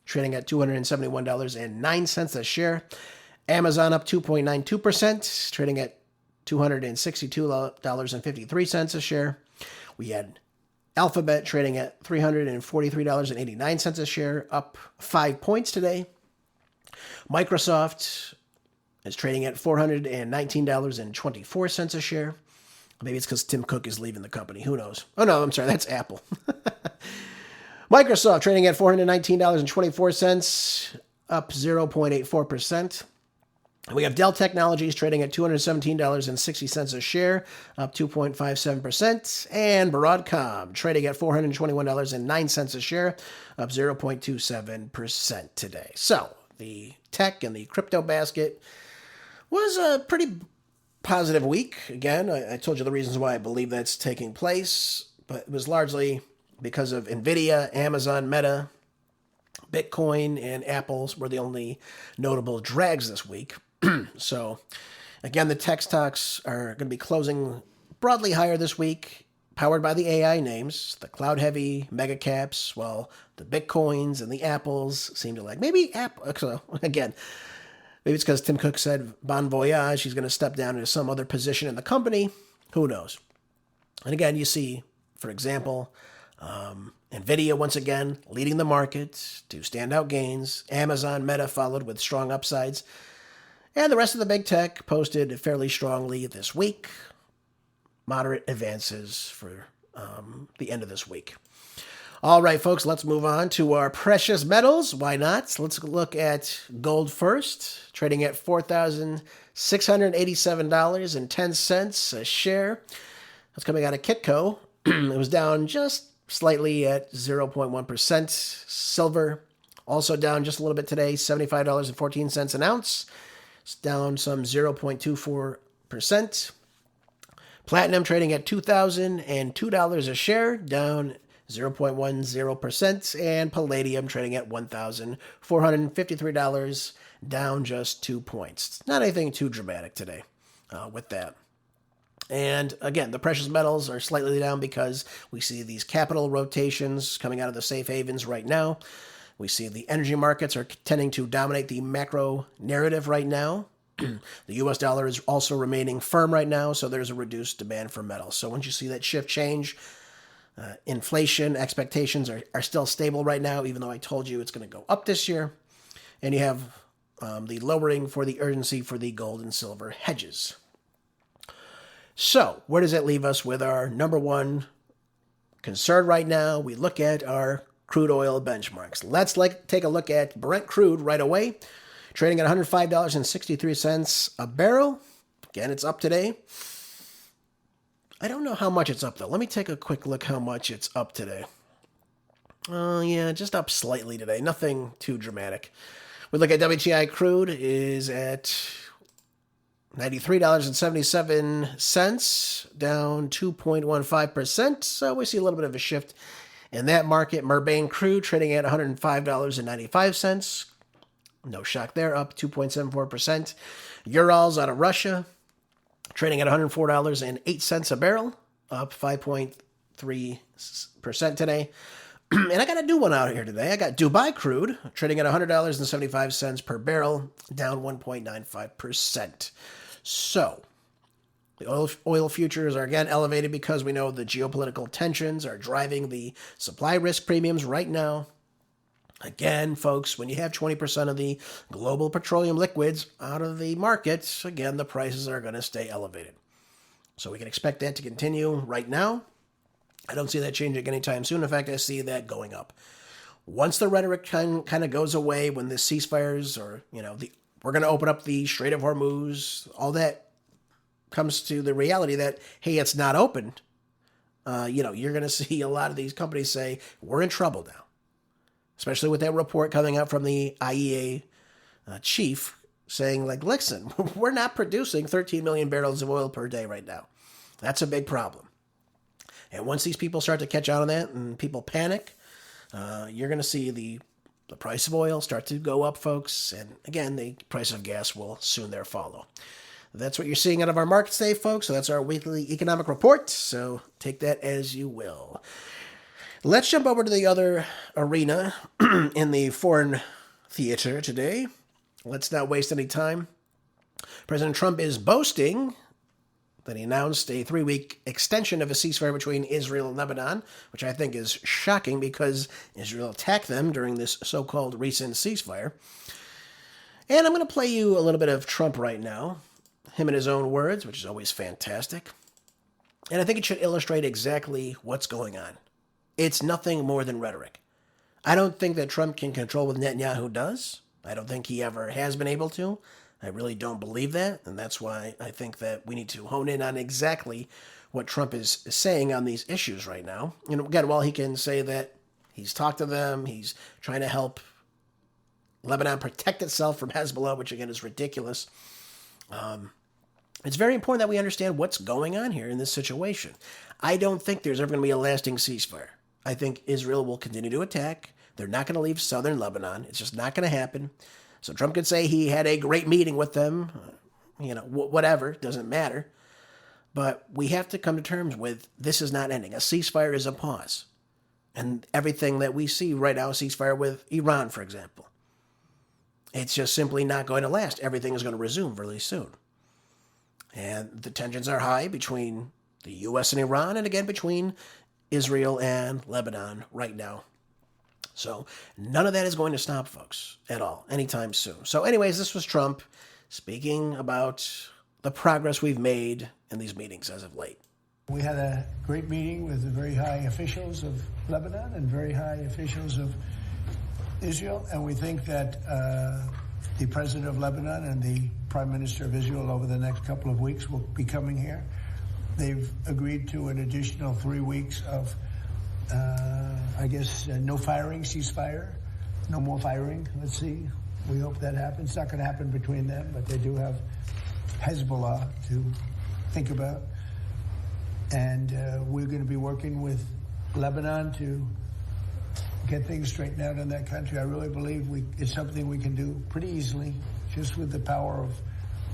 trading at $271.09 a share. Amazon up 2.92%, trading at $262.53 a share. We had Alphabet trading at $343.89 a share, up 5 points today. Microsoft is trading at $419.24 a share. Maybe it's because Tim Cook is leaving the company. Who knows? Oh, no, I'm sorry. That's Apple. Microsoft trading at $419.24, up 0.84%. We have Dell Technologies trading at $217.60 a share, up 2.57%. And Broadcom trading at $421.09 a share, up 0.27% today. So the tech and the crypto basket was a pretty positive week. Again, I told you the reasons why I believe that's taking place, but it was largely because of NVIDIA, Amazon, Meta, Bitcoin, and Apple's were the only notable drags this week. So, again, the tech stocks are going to be closing broadly higher this week, powered by the AI names, the cloud-heavy mega caps, while the Bitcoins and the Apples seem to like. Maybe Apple, so again, maybe it's because Tim Cook said bon voyage, he's going to step down into some other position in the company. Who knows? And again, you see, for example, NVIDIA, once again, leading the market to standout gains. Amazon, Meta followed with strong upsides. And the rest of the big tech posted fairly strongly this week. Moderate advances for the end of this week. All right, folks, let's move on to our precious metals. Why not? So let's look at gold first, trading at $4,687.10 a share. That's coming out of Kitco. It was down just slightly at 0.1%. Silver also down just a little bit today, $75.14 an ounce. It's down some 0.24%. Platinum trading at $2,002 a share, down 0.10%. And palladium trading at $1,453, down just 2 points. Not anything too dramatic today with that. And again, the precious metals are slightly down because we see these capital rotations coming out of the safe havens right now. We see the energy markets are tending to dominate the macro narrative right now. The U.S. dollar is also remaining firm right now, so there's a reduced demand for metals. So once you see that shift change, inflation expectations are still stable right now, even though I told you it's going to go up this year. And you have the lowering for the urgency for the gold and silver hedges. So where does that leave us with our number one concern right now? We look at our crude oil benchmarks. Let's take a look at Brent crude right away, trading at $105.63 a barrel. Again, it's up today. I don't know how much it's up, though. Let me take a quick look how much it's up today. Yeah, just up slightly today. Nothing too dramatic. We look at WTI crude is at $93.77, down 2.15%. So we see a little bit of a shift in that market. Murban crude trading at $105.95. No shock there, up 2.74%. Urals out of Russia trading at $104.08 a barrel, up 5.3% today. And I got a new one out here today. I got Dubai crude trading at $100.75 per barrel, down 1.95%. So The oil futures are again elevated because we know the geopolitical tensions are driving the supply risk premiums right now. Again, folks, when you have 20% of the global petroleum liquids out of the markets, again, the prices are going to stay elevated. So we can expect that to continue right now. I don't see that changing anytime soon. In fact, I see that going up. Once the rhetoric kind of goes away, when the ceasefires or, we're going to open up the Strait of Hormuz, all that comes to the reality that, hey, it's not opened, you're going to see a lot of these companies say, we're in trouble now. Especially with that report coming out from the IEA chief saying, listen, we're not producing 13 million barrels of oil per day right now. That's a big problem. And once these people start to catch on that and people panic, you're going to see the price of oil start to go up, folks. And again, the price of gas will soon there follow. That's what you're seeing out of our markets today, folks. So that's our weekly economic report. So take that as you will. Let's jump over to the other arena in the foreign theater today. Let's not waste any time. President Trump is boasting that he announced a 3-week extension of a ceasefire between Israel and Lebanon, which I think is shocking because Israel attacked them during this so-called recent ceasefire. And I'm going to play you a little bit of Trump right now, him in his own words, which is always fantastic. And I think it should illustrate exactly what's going on. It's nothing more than rhetoric. I don't think that Trump can control what Netanyahu does. I don't think he ever has been able to. I really don't believe that, and that's why I think that we need to hone in on exactly what Trump is saying on these issues right now. And again, while he can say that he's talked to them, he's trying to help Lebanon protect itself from Hezbollah, which again is ridiculous. It's very important that we understand what's going on here in this situation. I don't think there's ever going to be a lasting ceasefire. I think Israel will continue to attack. They're not going to leave southern Lebanon. It's just not going to happen. So Trump could say he had a great meeting with them, whatever, doesn't matter. But we have to come to terms with this is not ending. A ceasefire is a pause. And everything that we see right now, a ceasefire with Iran, for example, it's just simply not going to last. Everything is going to resume really soon. And the tensions are high between the U.S. and Iran, and again between Israel and Lebanon right now. So none of that is going to stop, folks, at all, anytime soon. So anyways, this was Trump speaking about the progress we've made in these meetings as of late. We had a great meeting with the very high officials of Lebanon and very high officials of Israel, and we think that the president of Lebanon and the prime minister of Israel over the next couple of weeks will be coming here. They've agreed to an additional 3 weeks of no firing, ceasefire, no more firing. Let's see. We hope that happens. It's not going to happen between them, but they do have Hezbollah to think about. And we're going to be working with Lebanon to get things straightened out in that country. I really believe it's something we can do pretty easily, just with the power of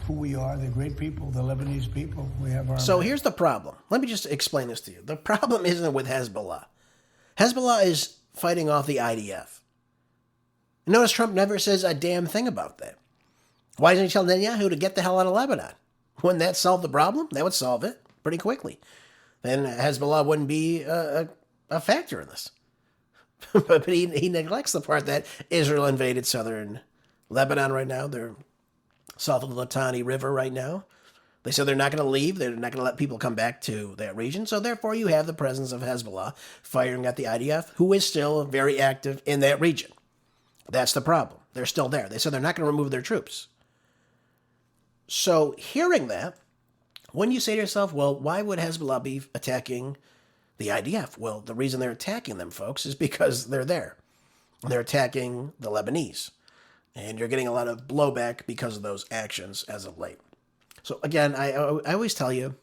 who we are, the great people, the Lebanese people. We have our. So here's the problem. Let me just explain this to you. The problem isn't with Hezbollah. Hezbollah is fighting off the IDF. Notice Trump never says a damn thing about that. Why doesn't he tell Netanyahu to get the hell out of Lebanon? Wouldn't that solve the problem? That would solve it pretty quickly. Then Hezbollah wouldn't be a factor in this. But he neglects the part that Israel invaded southern Lebanon right now. They're south of the Litani River right now. They said they're not going to leave. They're not going to let people come back to that region. So therefore, you have the presence of Hezbollah firing at the IDF, who is still very active in that region. That's the problem. They're still there. They said they're not going to remove their troops. So hearing that, when you say to yourself, well, why would Hezbollah be attacking the IDF? Well, the reason they're attacking them, folks, is because they're there. They're attacking the Lebanese. And you're getting a lot of blowback because of those actions as of late. So again, I always tell you,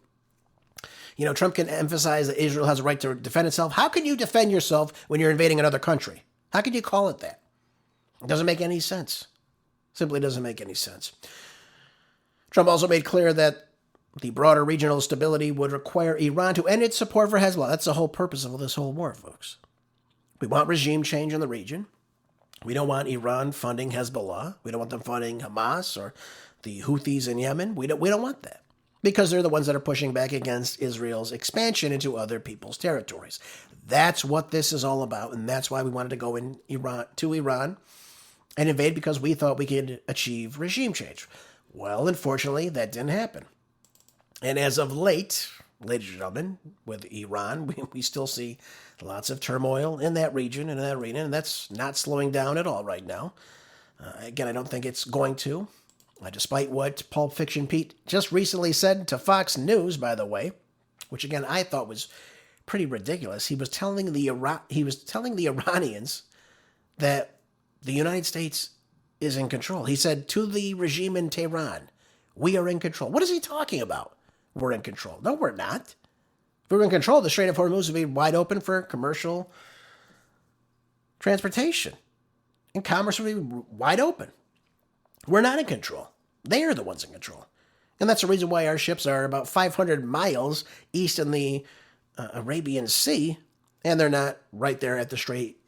Trump can emphasize that Israel has a right to defend itself. How can you defend yourself when you're invading another country? How can you call it that? It doesn't make any sense. Simply doesn't make any sense. Trump also made clear that the broader regional stability would require Iran to end its support for Hezbollah. That's the whole purpose of this whole war, folks. We want regime change in the region. We don't want Iran funding Hezbollah. We don't want them funding Hamas or the Houthis in Yemen. We don't want that. because they're the ones that are pushing back against Israel's expansion into other people's territories. That's what this is all about, and that's why we wanted to go in Iran and invade, because we thought we could achieve regime change. Well, unfortunately, that didn't happen. And as of late, ladies and gentlemen, with Iran, we still see lots of turmoil in that region and in that arena, and that's not slowing down at all right now. Again, I don't think it's going to, despite what Pulp Fiction Pete just recently said to Fox News, by the way, which again I thought was pretty ridiculous. He was telling the Iranians that the United States is in control. He said to the regime in Tehran, "We are in control." What is he talking about? We're in control. No, we're not. If we were in control, the Strait of Hormuz would be wide open for commercial transportation, and commerce would be wide open. We're not in control. They are the ones in control. And that's the reason why our ships are about 500 miles east in the Arabian Sea, and they're not right there at the strait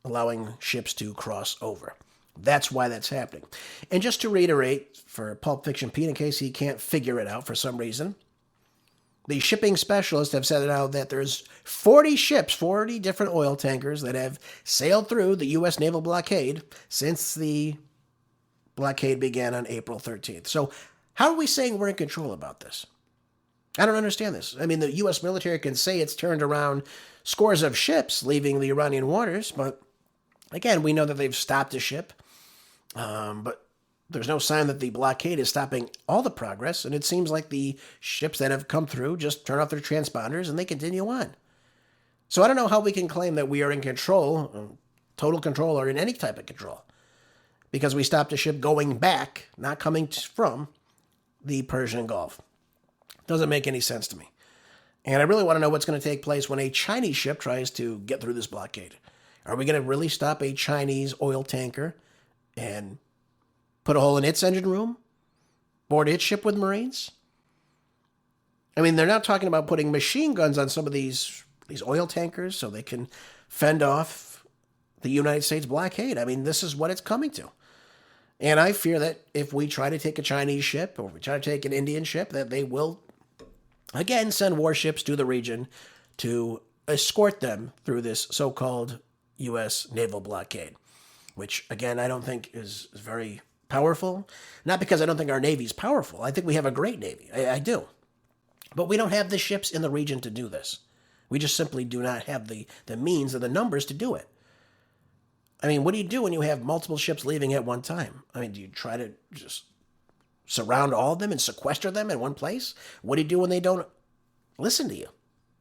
allowing ships to cross over. That's why that's happening. And just to reiterate for Pulp Fiction Pete, in case he can't figure it out for some reason, the shipping specialists have said now that there's 40 ships, 40 different oil tankers that have sailed through the U.S. naval blockade since the blockade began on April 13th. So how are we saying we're in control about this? I don't understand this. I mean, the U.S. military can say it's turned around scores of ships leaving the Iranian waters, but again, we know that they've stopped a ship, but there's no sign that the blockade is stopping all the progress, and it seems like the ships that have come through just turn off their transponders and they continue on. So I don't know how we can claim that we are in control, total control, or in any type of control, because we stopped a ship going back, not coming from the Persian Gulf. Doesn't make any sense to me. And I really want to know what's going to take place when a Chinese ship tries to get through this blockade. Are we going to really stop a Chinese oil tanker and put a hole in its engine room? Board its ship with Marines? I mean, they're not talking about putting machine guns on some of these oil tankers so they can fend off the United States blockade. I mean, this is what it's coming to. And I fear that if we try to take a Chinese ship or we try to take an Indian ship, that they will, again, send warships to the region to escort them through this so-called U.S. naval blockade, which, again, I don't think is very powerful. Not because I don't think our Navy's powerful. I think we have a great Navy. I do. But we don't have the ships in the region to do this. We just simply do not have the means or the numbers to do it. I mean, what do you do when you have multiple ships leaving at one time? I mean, do you try to just surround all of them and sequester them in one place? What do you do when they don't listen to you?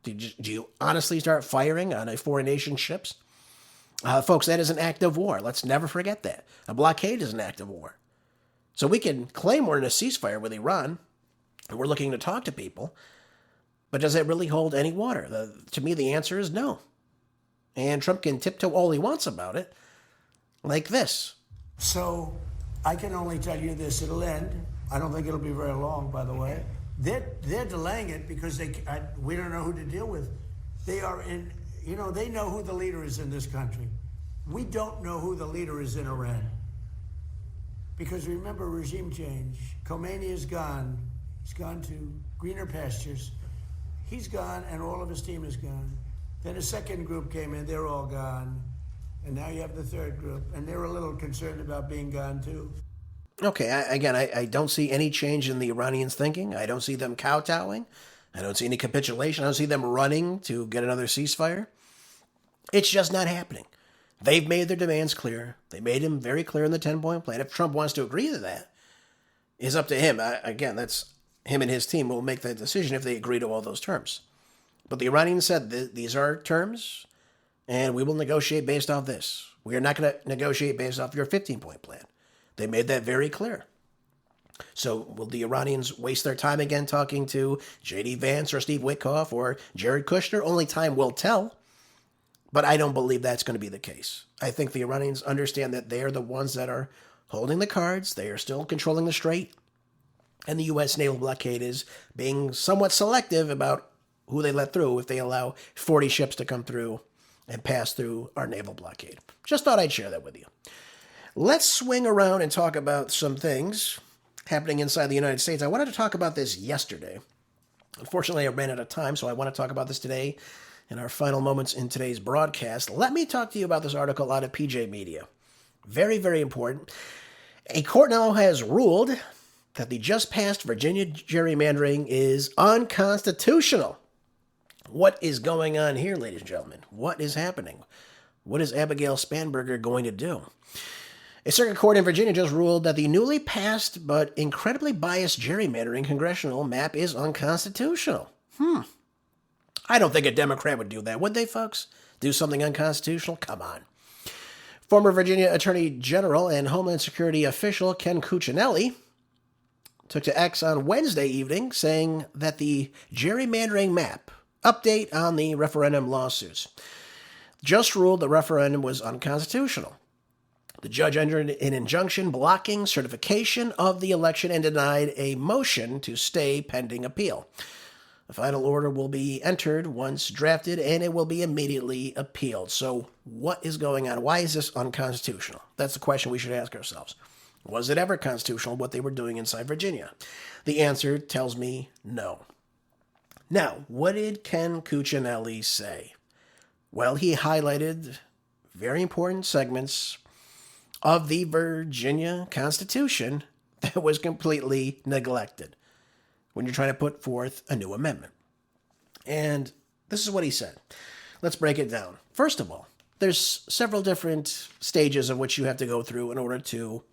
Do you honestly start firing on a foreign nation's ships? Folks, that is an act of war. Let's never forget that. A blockade is an act of war. So we can claim we're in a ceasefire with Iran, and we're looking to talk to people, but does it really hold any water? To me, the answer is no. And Trump can tiptoe all he wants about it, like this. So I can only tell you this, it'll end. I don't think it'll be very long, by the way. They're delaying it because we don't know who to deal with. They are in, they know who the leader is in this country. We don't know who the leader is in Iran. Because remember, regime change. Khomeini is gone. He's gone to greener pastures. He's gone, and all of his team is gone. Then a second group came in, they're all gone. And now you have the third group, and they're a little concerned about being gone too. Okay, I don't see any change in the Iranians' thinking. I don't see them kowtowing. I don't see any capitulation. I don't see them running to get another ceasefire. It's just not happening. They've made their demands clear. They made them very clear in the 10-point plan. If Trump wants to agree to that, it's up to him. Again, that's him and his team will make that decision if they agree to all those terms. But the Iranians said these are terms, and we will negotiate based off this. We are not going to negotiate based off your 15-point plan. They made that very clear. So will the Iranians waste their time again talking to J.D. Vance or Steve Witkoff or Jared Kushner? Only time will tell. But I don't believe that's going to be the case. I think the Iranians understand that they are the ones that are holding the cards. They are still controlling the strait. And the U.S. naval blockade is being somewhat selective about who they let through if they allow 40 ships to come through and pass through our naval blockade. Just thought I'd share that with you. Let's swing around and talk about some things happening inside the United States. I wanted to talk about this yesterday. Unfortunately, I ran out of time, so I want to talk about this today in our final moments in today's broadcast. Let me talk to you about this article out of PJ Media. Very, very important. A court now has ruled that the just passed Virginia gerrymandering is unconstitutional. What is going on here, ladies and gentlemen? What is happening? What is Abigail Spanberger going to do? A circuit court in Virginia just ruled that the newly passed but incredibly biased gerrymandering congressional map is unconstitutional. I don't think a Democrat would do that, would they, folks? Do something unconstitutional? Come on. Former Virginia Attorney General and Homeland Security official Ken Cuccinelli took to X on Wednesday evening saying that the gerrymandering map update on the referendum lawsuits just ruled the referendum was unconstitutional. The judge entered an injunction blocking certification of the election and denied a motion to stay pending appeal. The final order will be entered once drafted, and it will be immediately appealed. So what is going on? Why is this unconstitutional? That's the question we should ask ourselves. Was it ever constitutional what they were doing inside Virginia? The answer tells me no. Now, what did Ken Cuccinelli say? Well, he highlighted very important segments of the Virginia Constitution that was completely neglected when you're trying to put forth a new amendment. And this is what he said. Let's break it down. First of all, there's several different stages of which you have to go through in order to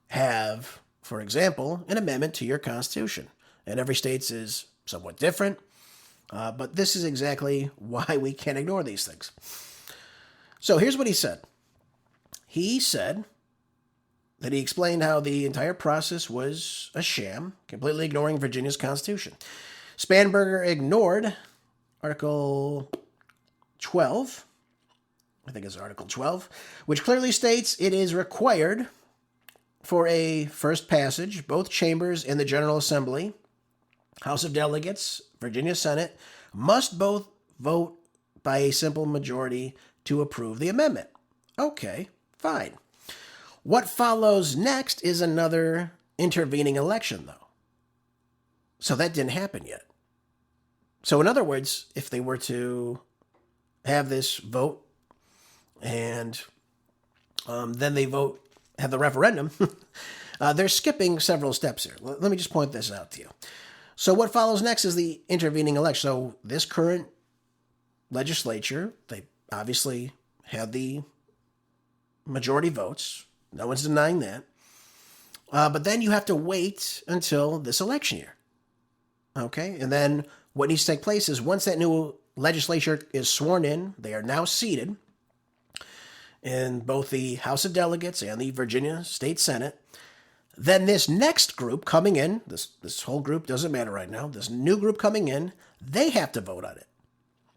have, for example, an amendment to your Constitution. And every state's is somewhat different, but this is exactly why we can't ignore these things. So here's what he said. He said that he explained how the entire process was a sham, completely ignoring Virginia's Constitution. Spanberger ignored Article 12, I think it's Article 12, which clearly states it is required for a first passage, both chambers in the General Assembly, House of Delegates, Virginia Senate, must both vote by a simple majority to approve the amendment. Okay, fine. What follows next is another intervening election, though. So that didn't happen yet. So in other words, if they were to have this vote and then they have the referendum, they're skipping several steps here. Let me just point this out to you. So what follows next is the intervening election. So this current legislature, they obviously had the majority votes. No one's denying that. But then you have to wait until this election year. Okay? And then what needs to take place is once that new legislature is sworn in, they are now seated in both the House of Delegates and the Virginia State Senate. Then this next group coming in, this whole group doesn't matter right now, this new group coming in, they have to vote on it.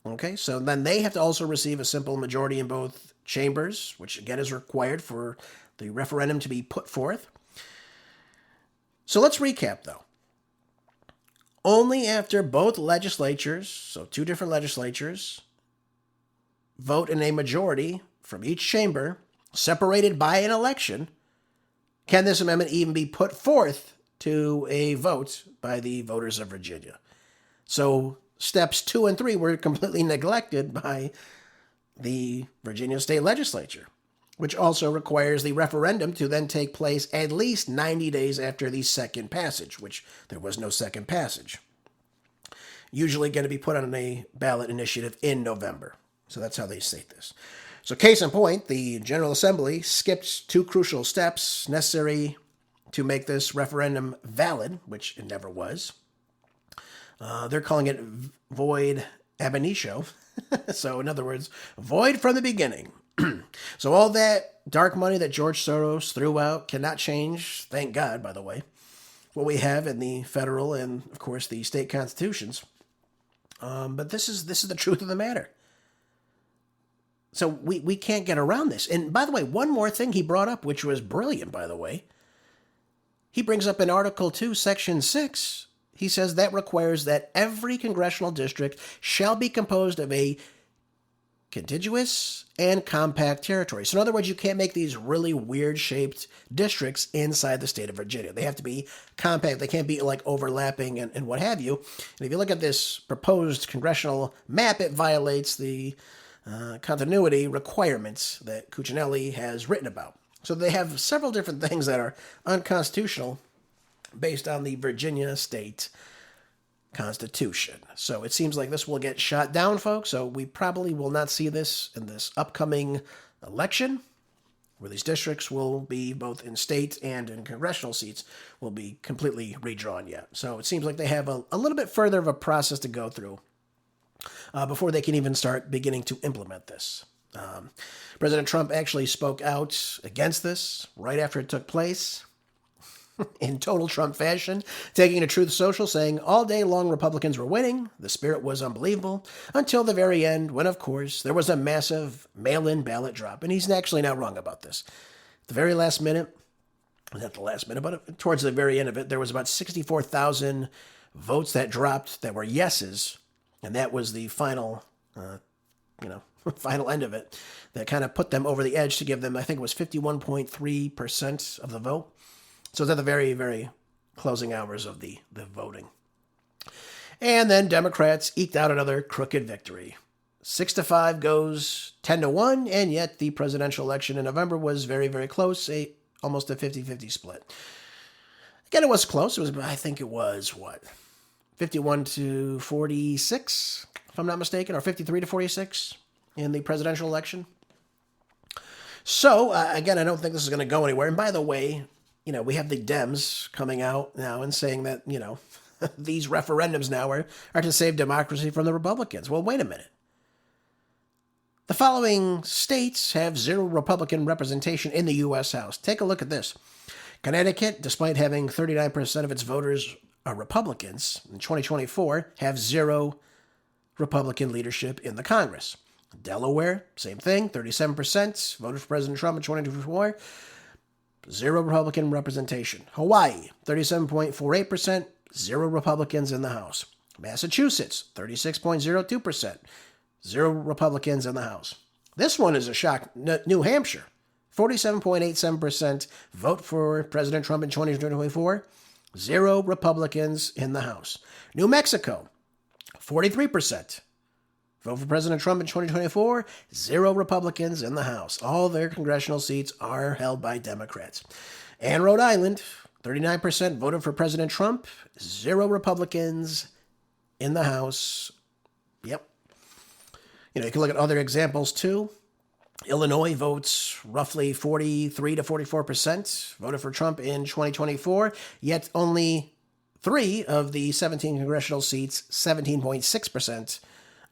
Okay, so then they have to also receive a simple majority in both chambers, which again is required for the referendum to be put forth. So let's recap though. Only after both legislatures, so two different legislatures, vote in a majority from each chamber, separated by an election, can this amendment even be put forth to a vote by the voters of Virginia. So steps 2 and 3 were completely neglected by the Virginia State Legislature, which also requires the referendum to then take place at least 90 days after the second passage, which there was no second passage. Usually going to be put on a ballot initiative in November. So that's how they state this. So case in point, the General Assembly skipped 2 crucial steps necessary to make this referendum valid, which it never was. They're calling it void ab initio. So in other words, void from the beginning. So all that dark money that George Soros threw out cannot change, thank God, by the way, what we have in the federal and, of course, the state constitutions. But this is the truth of the matter. So we can't get around this. And by the way, one more thing he brought up, which was brilliant, by the way. He brings up in Article 2, Section 6, he says that requires that every congressional district shall be composed of a contiguous, and compact territory. So in other words, you can't make these really weird-shaped districts inside the state of Virginia. They have to be compact. They can't be like overlapping and what have you. And if you look at this proposed congressional map, it violates the continuity requirements that Cuccinelli has written about. So they have several different things that are unconstitutional based on the Virginia state Constitution. So it seems like this will get shot down, folks. So we probably will not see this in this upcoming election, where these districts will be both in state and in congressional seats will be completely redrawn yet. So it seems like they have a little bit further of a process to go through before they can even start beginning to implement this. President Trump actually spoke out against this right after it took place. In total Trump fashion, taking to Truth Social, saying all day long Republicans were winning. The spirit was unbelievable until the very end when, of course, there was a massive mail-in ballot drop. And he's actually not wrong about this. At the very last minute, not the last minute, but towards the very end of it, there was about 64,000 votes that dropped that were yeses. And that was the final, final end of it that kind of put them over the edge to give them, I think it was 51.3% of the vote. So it's at the very, very closing hours of the voting. And then Democrats eked out another crooked victory. 6-5 goes 10-1, and yet the presidential election in November was very, very close, almost a 50-50 split. Again, it was close. I think it was, 51-46, if I'm not mistaken, or 53-46 in the presidential election. So, again, I don't think this is going to go anywhere. And by the way, we have the Dems coming out now and saying that, these referendums now are to save democracy from the Republicans. Well, wait a minute. The following states have zero Republican representation in the U.S. House. Take a look at this. Connecticut, despite having 39% of its voters are Republicans, in 2024, have zero Republican leadership in the Congress. Delaware, same thing, 37% voted for President Trump in 2024. Zero Republican representation. Hawaii, 37.48%, zero Republicans in the House. Massachusetts, 36.02%, zero Republicans in the House. This one is a shock. New Hampshire, 47.87% vote for President Trump in 2024, zero Republicans in the House. New Mexico, 43%. Vote for President Trump in 2024, zero Republicans in the House. All their congressional seats are held by Democrats. And Rhode Island, 39% voted for President Trump, zero Republicans in the House. Yep. You can look at other examples too. Illinois votes roughly 43 to 44% voted for Trump in 2024, yet only 3 of the 17 congressional seats, 17.6%,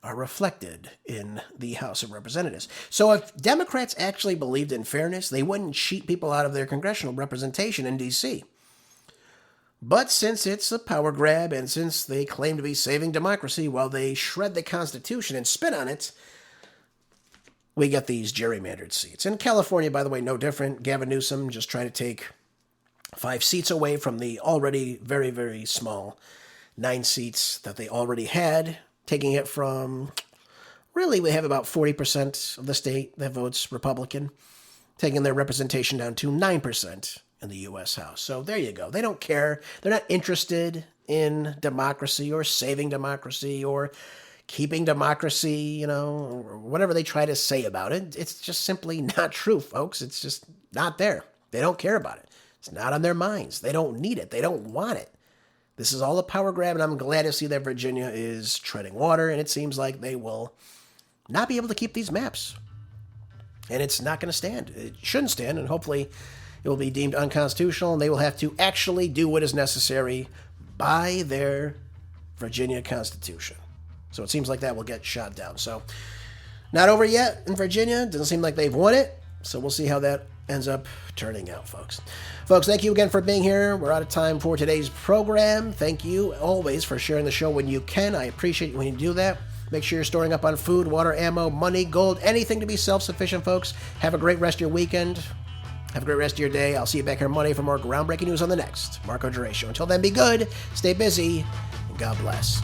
are reflected in the House of Representatives. So if Democrats actually believed in fairness, they wouldn't cheat people out of their congressional representation in D.C. But since it's a power grab and since they claim to be saving democracy while they shred the Constitution and spit on it, we get these gerrymandered seats. In California, by the way, no different. Gavin Newsom just trying to take 5 seats away from the already very, very small 9 seats that they already had, taking it from, really, we have about 40% of the state that votes Republican, taking their representation down to 9% in the U.S. House. So there you go. They don't care. They're not interested in democracy or saving democracy or keeping democracy, or whatever they try to say about it. It's just simply not true, folks. It's just not there. They don't care about it. It's not on their minds. They don't need it. They don't want it. This is all a power grab, and I'm glad to see that Virginia is treading water, and it seems like they will not be able to keep these maps. And it's not going to stand. It shouldn't stand, and hopefully it will be deemed unconstitutional, and they will have to actually do what is necessary by their Virginia Constitution. So it seems like that will get shot down. So not over yet in Virginia. Doesn't seem like they've won it. So we'll see how that ends up turning out, folks. Folks, thank you again for being here. We're out of time for today's program. Thank you always for sharing the show when you can. I appreciate you when you do that. Make sure you're storing up on food, water, ammo, money, gold, anything to be self-sufficient, folks. Have a great rest of your weekend. Have a great rest of your day. I'll see you back here Monday for more groundbreaking news on the next Marco Duray Show. Until then, be good, stay busy, and God bless.